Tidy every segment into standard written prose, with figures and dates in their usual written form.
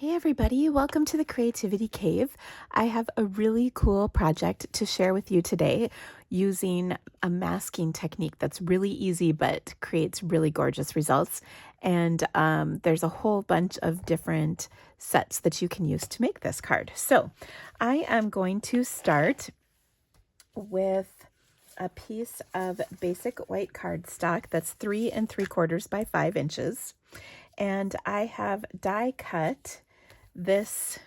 Hey everybody, welcome to the Creativity Cave. I have a really cool project to share with you today using a masking technique that's really easy but creates really gorgeous results. And there's a whole bunch of different sets that you can use to make this card. So I am going to start with a piece of basic white cardstock that's 3 3/4 by 5 inches. And I have die cut this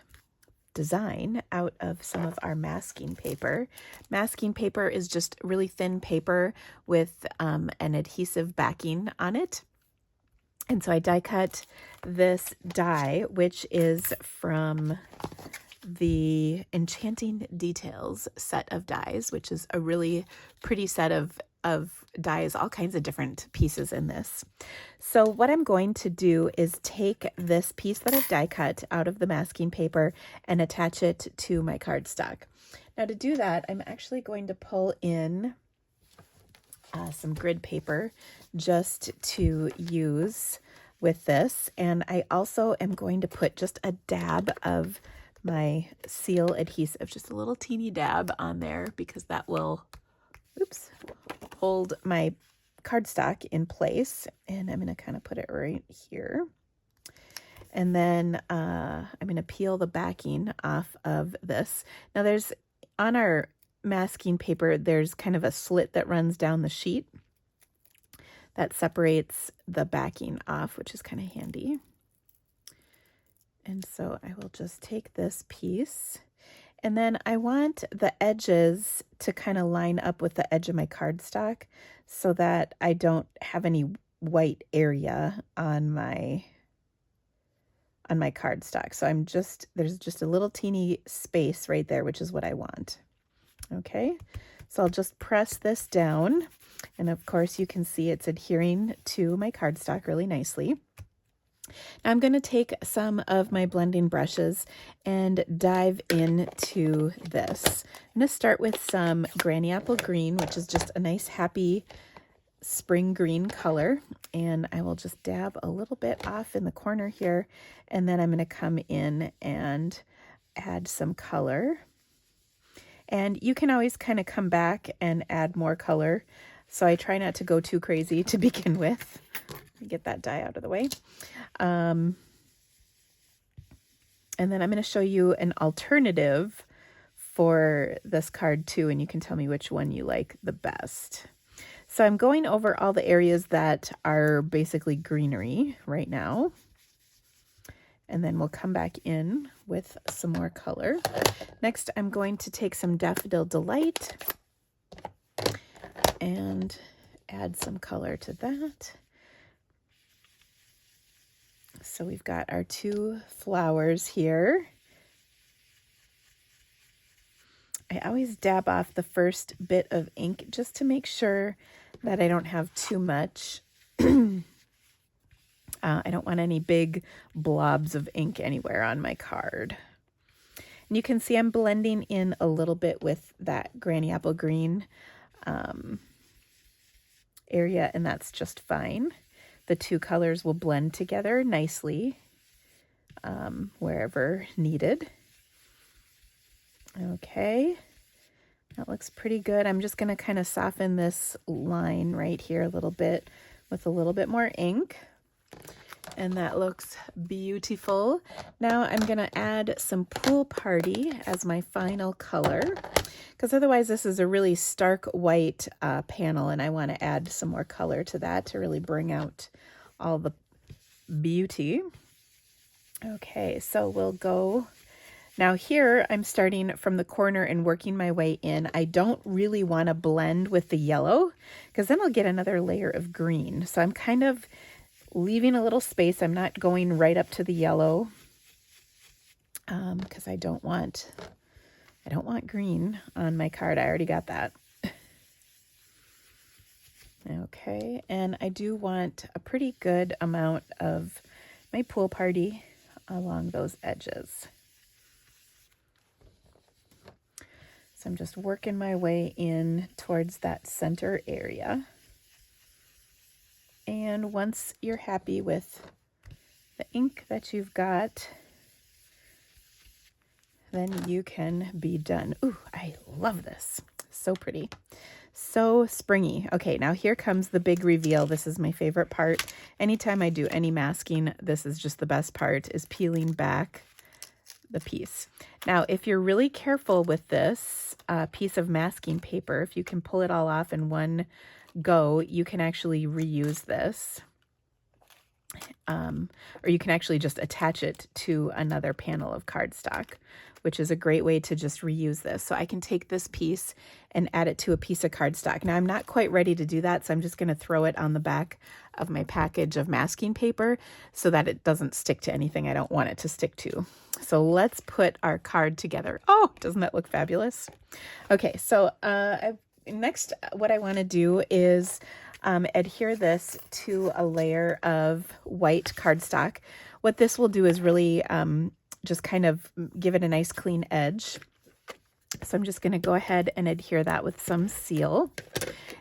design out of some of our masking paper. Masking paper is just really thin paper with an adhesive backing on it. And so I die cut this die, which is from the Enchanting Details set of dies, which is a really pretty set of dies, all kinds of different pieces in this. So what I'm going to do is take this piece that I've die cut out of the masking paper and attach it to my cardstock. Now to do that, I'm actually going to pull in some grid paper just to use with this. And I also am going to put just a dab of my seal adhesive, just a little teeny dab on there, because that will, hold my cardstock in place. And I'm going to kind of put it right here. And then I'm going to peel the backing off of this. Now there's, on our masking paper, there's kind of a slit that runs down the sheet that separates the backing off, which is kind of handy. And so I will just take this piece, and then I want the edges to kind of line up with the edge of my cardstock so that I don't have any white area on my cardstock. So there's just a little teeny space right there, which is what I want. Okay, so I'll just press this down, and of course you can see it's adhering to my cardstock really nicely. Now I'm going to take some of my blending brushes and dive into this. I'm going to start with some Granny Apple Green, which is just a nice happy spring green color, and I will just dab a little bit off in the corner here, and then I'm going to come in and add some color. And you can always kind of come back and add more color, so I try not to go too crazy to begin with. Get that die out of the way. And then I'm going to show you an alternative for this card too, and you can tell me which one you like the best. So I'm going over all the areas that are basically greenery right now. And then we'll come back in with some more color. Next, I'm going to take some Daffodil Delight and add some color to that. So we've got our two flowers here. I always dab off the first bit of ink just to make sure that I don't have too much. I don't want any big blobs of ink anywhere on my card. And you can see I'm blending in a little bit with that Granny Apple Green area, and that's just fine. The two colors will blend together nicely wherever needed. Okay, that looks pretty good. I'm just going to kind of soften this line right here a little bit with a little bit more ink. And that looks beautiful. Now I'm going to add some Pool Party as my final color, because otherwise this is a really stark white panel, and I want to add some more color to that to really bring out all the beauty. Okay, so we'll go. Now here I'm starting from the corner and working my way in. I don't really want to blend with the yellow, because then I'll get another layer of green. So I'm kind of leaving a little space. I'm not going right up to the yellow because I don't want green on my card. I already got that. Okay, and I do want a pretty good amount of my Pool Party along those edges. So I'm just working my way in towards that center area. And once you're happy with the ink that you've got, then you can be done. Ooh, I love this. So pretty. So springy. Okay, now here comes the big reveal. This is my favorite part. Anytime I do any masking, this is just the best part, is peeling back the piece. Now, if you're really careful with this piece of masking paper, if you can pull it all off in one go, you can actually reuse this. Or you can actually just attach it to another panel of cardstock, which is a great way to just reuse this. So I can take this piece and add it to a piece of cardstock. Now I'm not quite ready to do that, so I'm just going to throw it on the back of my package of masking paper so that it doesn't stick to anything I don't want it to stick to. So let's put our card together. Oh, doesn't that look fabulous? Okay, so next what I want to do is adhere this to a layer of white cardstock. What this will do is really just kind of give it a nice clean edge. So I'm just going to go ahead and adhere that with some seal.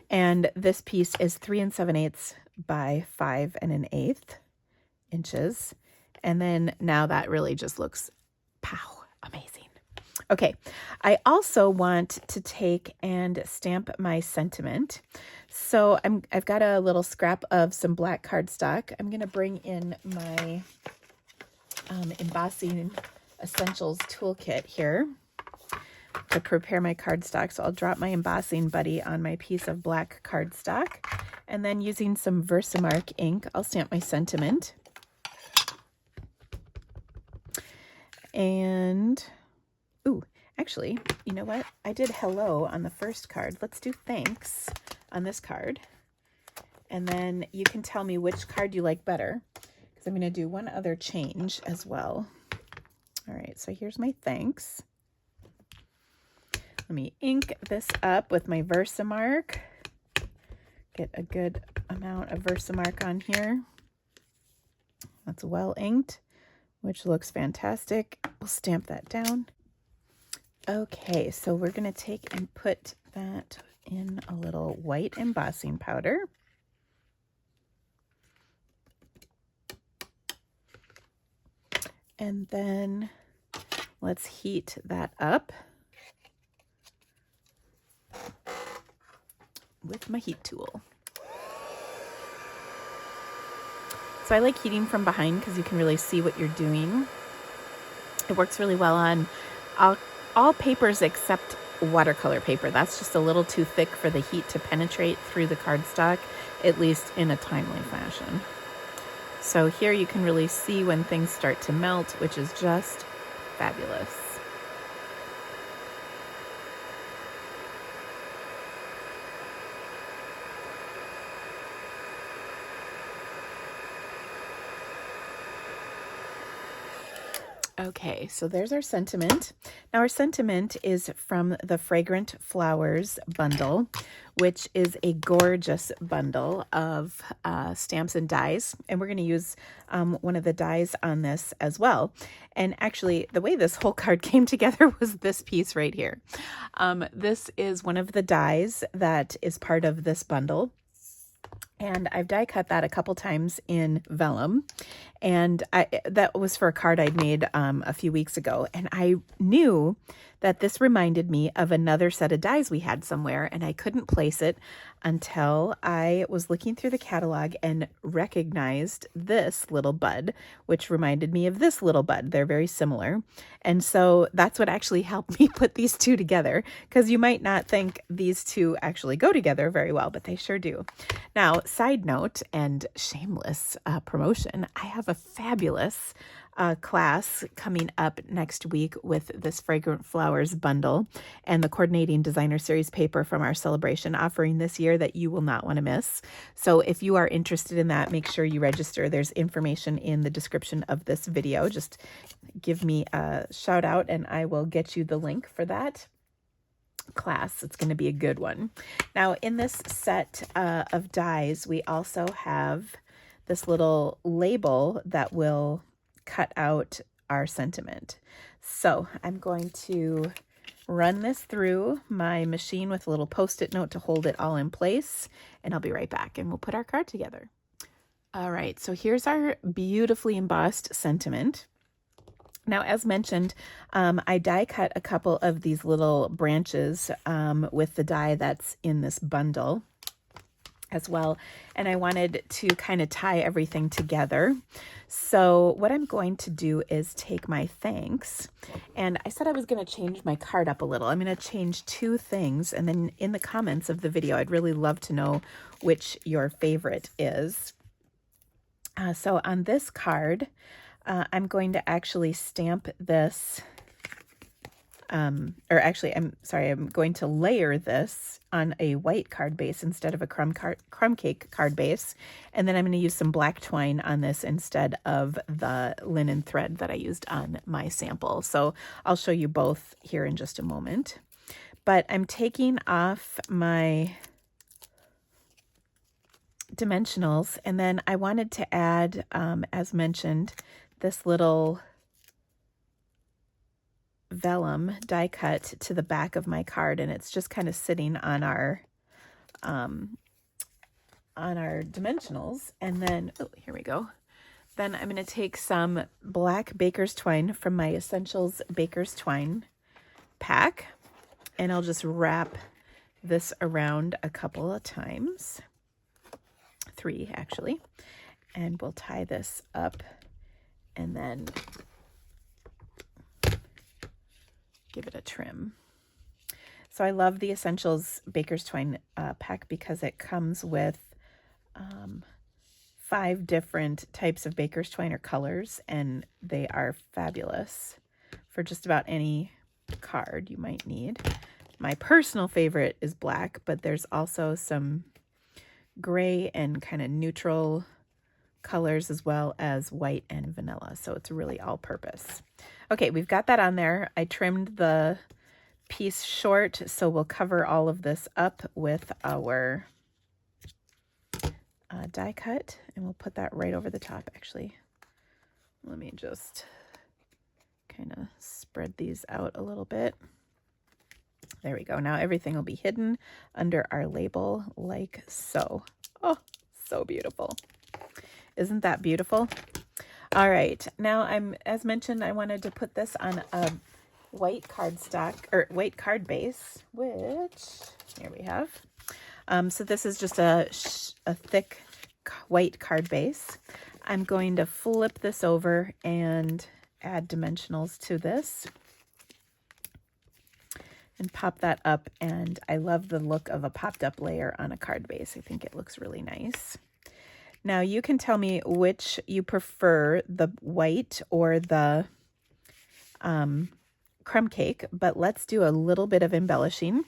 And this piece is 3 7/8 by 5 1/8 inches. And then now that really just looks, pow, amazing. Okay, I also want to take and stamp my sentiment. So I've got a little scrap of some black cardstock. I'm going to bring in my embossing essentials toolkit here to prepare my cardstock. So I'll drop my embossing buddy on my piece of black cardstock, and then using some Versamark ink, I'll stamp my sentiment. And ooh, actually, you know what? I did hello on the first card. Let's do thanks on this card. And then you can tell me which card you like better, because I'm going to do one other change as well. All right, so here's my thanks. Let me ink this up with my Versamark. Get a good amount of Versamark on here. That's well inked, which looks fantastic. We'll stamp that down. Okay, so we're going to take and put that in a little white embossing powder. And then let's heat that up with my heat tool. So I like heating from behind because you can really see what you're doing. It works really well on all papers except watercolor paper. That's just a little too thick for the heat to penetrate through the cardstock, at least in a timely fashion. So here you can really see when things start to melt, which is just fabulous. Okay, so there's our sentiment. Now our sentiment is from the Fragrant Flowers bundle, which is a gorgeous bundle of stamps and dies. And we're going to use one of the dies on this as well. And actually, the way this whole card came together was this piece right here. This is one of the dies that is part of this bundle. And I've die cut that a couple times in vellum, and that was for a card I'd made a few weeks ago. And I knew that this reminded me of another set of dies we had somewhere, and I couldn't place it until I was looking through the catalog and recognized this little bud, which reminded me of this little bud. They're very similar. And so that's what actually helped me put these two together, because you might not think these two actually go together very well, but they sure do. Now, side note and shameless promotion, I have a fabulous class coming up next week with this Fragrant Flowers bundle and the coordinating designer series paper from our celebration offering this year that you will not want to miss. So if you are interested in that, make sure you register. There's information in the description of this video. Just give me a shout out and I will get you the link for that class. It's going to be a good one. Now in this set of dies, we also have this little label that will cut out our sentiment. So I'm going to run this through my machine with a little post-it note to hold it all in place, and I'll be right back and we'll put our card together. All right, so here's our beautifully embossed sentiment. Now, as mentioned, I die cut a couple of these little branches with the die that's in this bundle as well, and I wanted to kind of tie everything together. So what I'm going to do is take my thanks, and I said I was going to change my card up a little. I'm going to change two things, and then in the comments of the video, I'd really love to know which your favorite is. So on this card, I'm going to actually stamp this, I'm going to layer this on a white card base instead of a crumb cake card base. And then I'm going to use some black twine on this instead of the linen thread that I used on my sample. So I'll show you both here in just a moment. But I'm taking off my dimensionals, and then I wanted to add, as mentioned, this little vellum die cut to the back of my card, and it's just kind of sitting on our dimensionals. And then, oh, here we go. Then I'm going to take some black baker's twine from my Essentials Baker's Twine pack, and I'll just wrap this around a couple of times, 3 actually, and we'll tie this up and then give it a trim. So I love the Essentials Baker's Twine pack because it comes with 5 different types of baker's twine or colors, and they are fabulous for just about any card you might need. My personal favorite is black, but there's also some gray and kind of neutral colors as well as white and vanilla. So it's really all purpose. Okay, we've got that on there. I trimmed the piece short, so we'll cover all of this up with our die cut, and we'll put that right over the top. Actually, let me just kind of spread these out a little bit. There we go. Now everything will be hidden under our label like so. Oh, so beautiful. Isn't that beautiful? All right. Now as mentioned, I wanted to put this on a white cardstock or white card base, which here we have. So this is just a thick white card base. I'm going to flip this over and add dimensionals to this and pop that up. And I love the look of a popped up layer on a card base. I think it looks really nice. Now you can tell me which you prefer, the white or the crumb cake, but let's do a little bit of embellishing.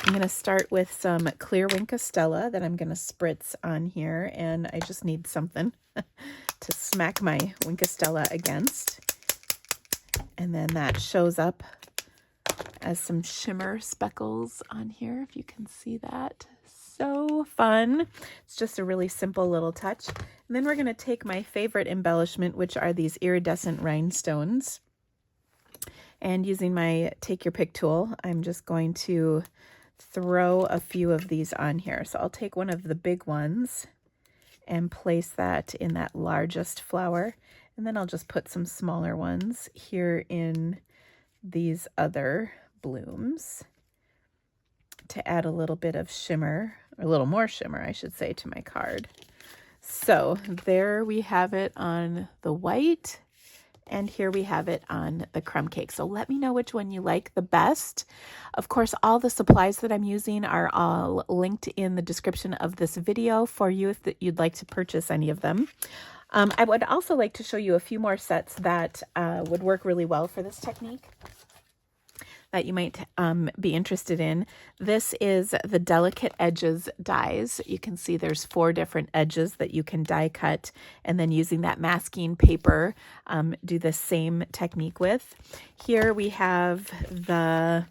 I'm going to start with some clear Wink of Stella that I'm going to spritz on here, and I just need something to smack my Wink of Stella against. And then that shows up as some shimmer speckles on here, if you can see that. So fun. It's just a really simple little touch. And then we're going to take my favorite embellishment, which are these iridescent rhinestones. And using my Take Your Pick tool, I'm just going to throw a few of these on here. So I'll take one of the big ones and place that in that largest flower. And then I'll just put some smaller ones here in these other blooms to add a little bit of shimmer, or a little more shimmer, I should say, to my card. So there we have it on the white, and here we have it on the crumb cake. So let me know which one you like the best. Of course, all the supplies that I'm using are all linked in the description of this video for you if you'd like to purchase any of them. I would also like to show you a few more sets that would work really well for this technique that you might be interested in. This is the Delicate Edges dies. You can see there's 4 different edges that you can die cut, and then using that masking paper, do the same technique with. Here we have the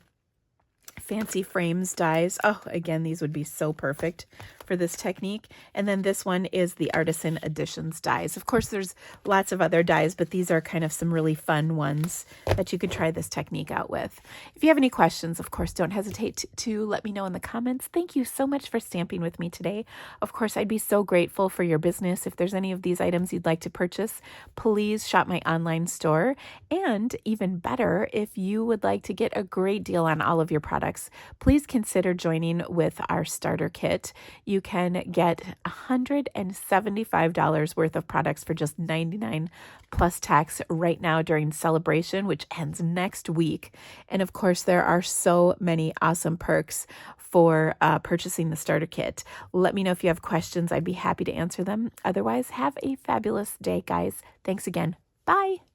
Fancy Frames dies. Oh, again, these would be so perfect for this technique. And then this one is the Artisan Editions dies. Of course, there's lots of other dies, but these are kind of some really fun ones that you could try this technique out with. If you have any questions, of course, don't hesitate to let me know in the comments. Thank you so much for stamping with me today. Of course, I'd be so grateful for your business. If there's any of these items you'd like to purchase, please shop my online store. And even better, if you would like to get a great deal on all of your products, please consider joining with our starter kit. You can get $175 worth of products for just $99 plus tax right now during celebration, which ends next week. And of course, there are so many awesome perks for purchasing the starter kit. Let me know if you have questions. I'd be happy to answer them. Otherwise, have a fabulous day, guys. Thanks again. Bye.